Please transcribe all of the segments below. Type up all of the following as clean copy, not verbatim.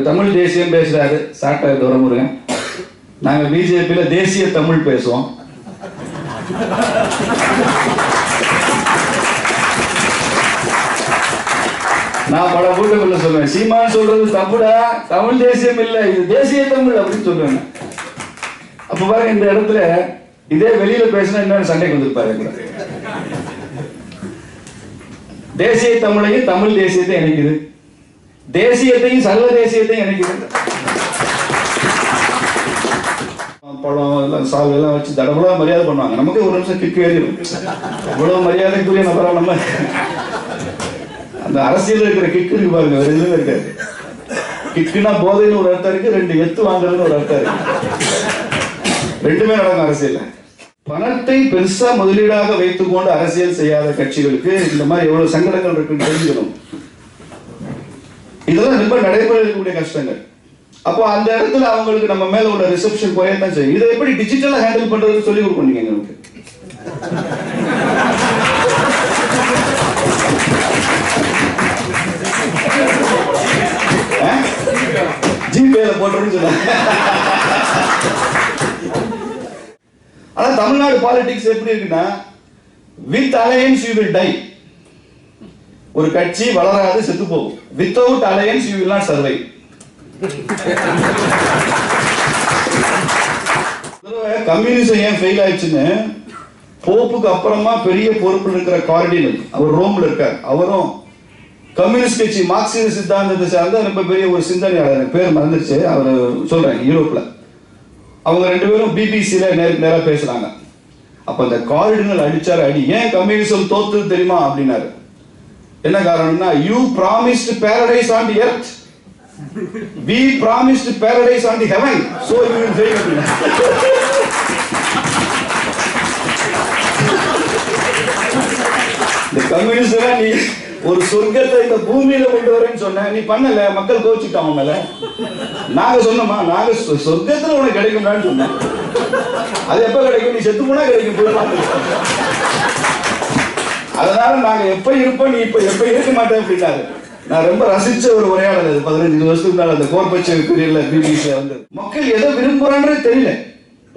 தமிழ் தேசியம் பேசுறாரு சாட்டை துரமுருகன். நாங்க பிஜேபியில தேசிய தமிழ் பேசுவோம். நான் பல கூட்டங்கள்ல சொல்லுவேன், சீமான் சொல்றது தப்புடா, தமிழ் தேசியம் இல்ல, இது தேசிய தமிழ் அப்படின்னு சொல்லுவேன். அப்ப பாருங்க, இந்த இடத்துல இதே வெளியில பேசினா இன்னொரு சண்டைக்கு வந்திருப்பாரு. தேசிய தமிழையும் தமிழ் தேசியத்தை இணைக்குது, தேசியத்தையும் சர்வ தேசியத்தையும் இணைக்குது. பழம் எல்லாம் சால் எல்லாம் வச்சு தடபடா மரியாதை பண்ணுவாங்க. நமக்கு ஒரு நிமிஷம் கிக்கு ஏறிடும். இவ்வளவு மரியாதைக்குரிய நபரா நம்ம அந்த அரசியல் இருக்கிற கிக்கு இருக்கு பாருங்க, வேற எதுவும் இருக்காது. கிக்குனா போதைன்னு ஒரு அர்த்தம் இருக்கு, ரெண்டு எத்து வாங்குறதுன்னு ஒரு அர்த்தம் இருக்கு. ரெண்டுமே நடக்கும் அரசியல். பணத்தை பெருசா முதலீடாக வைத்துக் கொண்டு அரசியல் செய்யாத கட்சிகளுக்கு இந்த மாதிரி எவ்வளவு சங்கடங்கள் இருக்குன்னு தெரிஞ்சுக்கணும். இதெல்லாம் ரொம்ப நடைபெறக்கூடிய கஷ்டங்கள். அப்போ அந்த இடத்துல அவங்களுக்கு நம்ம மேல உள்ள ரிசப்ஷன் குறையத்தான் செய்யும். இதை எப்படி டிஜிட்டலா ஹேண்டில் பண்றதுன்னு சொல்லி கொடுப்பீங்க எங்களுக்கு. ஜிபேல போட்டுருன்னு சொன்னாங்க. ஆனா தமிழ்நாடு பாலிடிக்ஸ் எப்படி இருக்குன்னா, with alliance you will tie. ஒரு கட்சி வளராது, செத்து போகும். Without alliance you will not survive. Communism ஏன் ஃபெயில் ஆயிடுச்சுன்னு, போப்புக்கு அப்புறமா பெரிய பொறுப்பில் இருக்கிற கார்டினல், அவர் ரோம்ல இருக்கார், அவரும் கம்யூனிஸ்ட் கட்சி மார்க்சிஸ்ட் சித்தாந்தத்தை சார்ந்த ரொம்ப பெரிய ஒரு சிந்தனையாளர், பேர் மறந்துருச்சு, அவர் சொல்றாங்க யூரோப்ல. அவங்க ரெண்டு பேரும் பிபிசியில நேருக்கு நேரா பேசுறாங்க. அப்ப அந்த கார்டினல் அடிச்சாரு அடி, ஏன் கம்யூனிசம் தோத்துது தெரியுமா அப்படின்னாரு. என்ன காரணம்னா, you promised Paradise on the earth, we promised paradise on the heaven, so you will fail. இந்த கம்யூனிஸ்ட் நீ ஒரு சொர்க்கத்தை இந்த பூமியில கொண்டு வரேன்னு சொன்ன, நீ பண்ணல, மக்கள் கோச்சிட்டாங்க மேல. நாங்க சொன்னோமா, நாங்க சொர்க்கத்துல உனக்கு கிடைக்கும்டான்னு சொன்னோம். அது எப்ப கிடைக்கும், நீ செத்து போனா கிடைக்கும். அதனால நாங்க எப்ப இருப்போம், நீ இப்ப எப்ப இருக்க மாட்டேன் அப்படின்னாரு. நான் ரொம்ப ரசிச்ச ஒரு உரையாடல். 15 வருஷத்துக்கு மேல அந்த கோர்பச்சேவ் பீரியட்ல பிபிசில வந்து மக்கள் எதை விரும்புறான்றே தெரியல.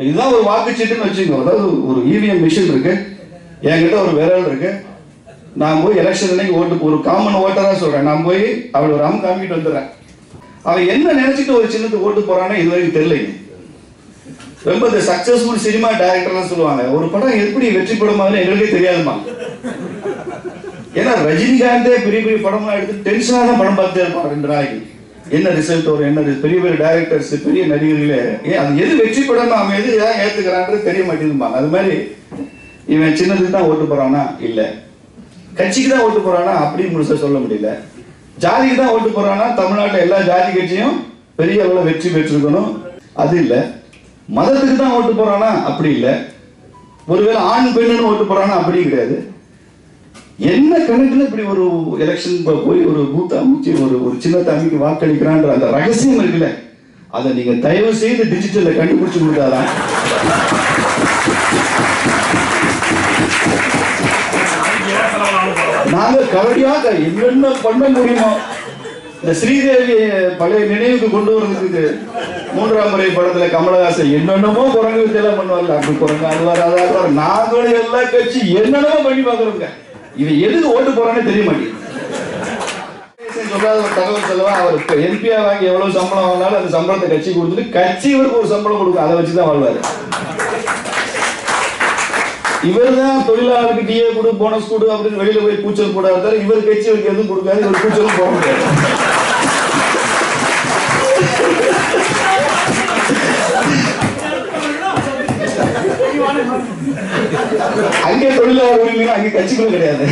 இதுதான் ஒரு வாக்குச்சீட்டுன்னு வச்சுக்கோ. அதாவது ஒரு இவிஎம் மிஷின் இருக்கு, என்கிட்ட ஒரு விரல் இருக்கு. நான் போய் எலெக்ஷன் அன்னைக்கு ஓட்டு, ஒரு காமன் ஓட்டரா சொல்றேன், நான் போய் அவள் ஒரு காமிக்கிட்டு வந்துடுறேன். அவன் என்ன நினைச்சிட்டு ஒரு சின்னத்துக்கு ஓட்டு போறான்னு இது வரைக்கும் தெரியல. ரொம்ப இந்த சக்சஸ்ஃபுல் சினிமா டைரக்டர்லாம் சொல்லுவாங்க, ஒரு படம் எப்படி வெற்றி படமாகுதுன்னு எங்களுக்கே தெரியாதுமா. ஏன்னா ரஜினிகாந்தே பெரிய பெரிய படம்லாம் எடுத்து டென்ஷனாக தான் படம் பார்த்துட்டே இருப்பான் 2 நாளைக்கு. என்ன ரிசல்ட் வரும், என்ன பெரிய பெரிய டைரக்டர்ஸ், பெரிய நடிகர்களே அது எது வெற்றி படம், அவன் எது ஏன் ஏத்துக்கிறான்றது தெரிய மாட்டேங்குதுப்பாங்க. அது மாதிரி இவன் சின்னதுக்கு தான் ஓட்டு போறானா இல்ல, கட்சிக்கு தான் ஓட்டு போறானா அப்படின்னு முழுசா சொல்ல முடியல. ஜாதிக்கு தான் ஓட்டு போறானா, தமிழ்நாட்டில் எல்லா ஜாதி கட்சியும் பெரிய அளவில் வெற்றி பெற்றிருக்கணும், அது இல்லை. மதத்துக்கு தான் ஓட்டு போறானா அப்படி இல்லை. ஒருவேளை ஆண் பெண்ணுன்னு ஓட்டு போறானா அப்படி கிடையாது. என்ன கணக்குல இப்படி ஒரு எலெக்ஷன் போய் ஒரு பூத் அமைச்சு ஒரு சின்ன தம்பிக்கு வாக்களிக்கிறான்ற அந்த ரகசியம் இருக்குல்ல, அதை நீங்க தயவு செய்து டிஜிட்டல்ல கண்டுபிடிச்சு கொடுத்தாதான். நாங்க கவடியாக என்னென்ன பண்ண முடியுமோ, இந்த ஸ்ரீதேவி பழைய நினைவுக்கு கொண்டு வரதுக்கு 3ஆம் முறை படத்துல கமலஹாசன் என்னென்னமோ குரங்கு வித்தையெல்லாம் பண்ணுவார்ல, அப்படி குரங்கு அதுவார் அதாவது நாங்களும் எல்லா கட்சி என்னென்னமோ பண்ணி பாக்குறோங்க. இவன் எதுக்கு ஓட்டு போறானே தெரிய மாட்டேங்குது. சொல்றாத ஒரு தகவல் சொல்லவா, அவர் எம்பியா வாங்கி எவ்வளவு சம்பளம் வாங்கினாலும் அந்த சம்பளத்தை கட்சி கொடுத்துட்டு கட்சி இவருக்கு ஒரு சம்பளம் கொடுக்கும், அதை வச்சுதான் வாழ்வாரு. இவர் தான் தொழிலாளருக்கு டிஏ கொடு, போனஸ் கொடு அப்படின்னு வெளியில போய் கூச்சல் போட இருந்தாரு. இவர் கட்சி இவருக்கு எதுவும் கொடுக்காது, இவர் கூச்சலும் போட முடியாது. அங்கே தொழிலாளர் உரிமை, அங்கே கட்சிகளும் கிடையாது.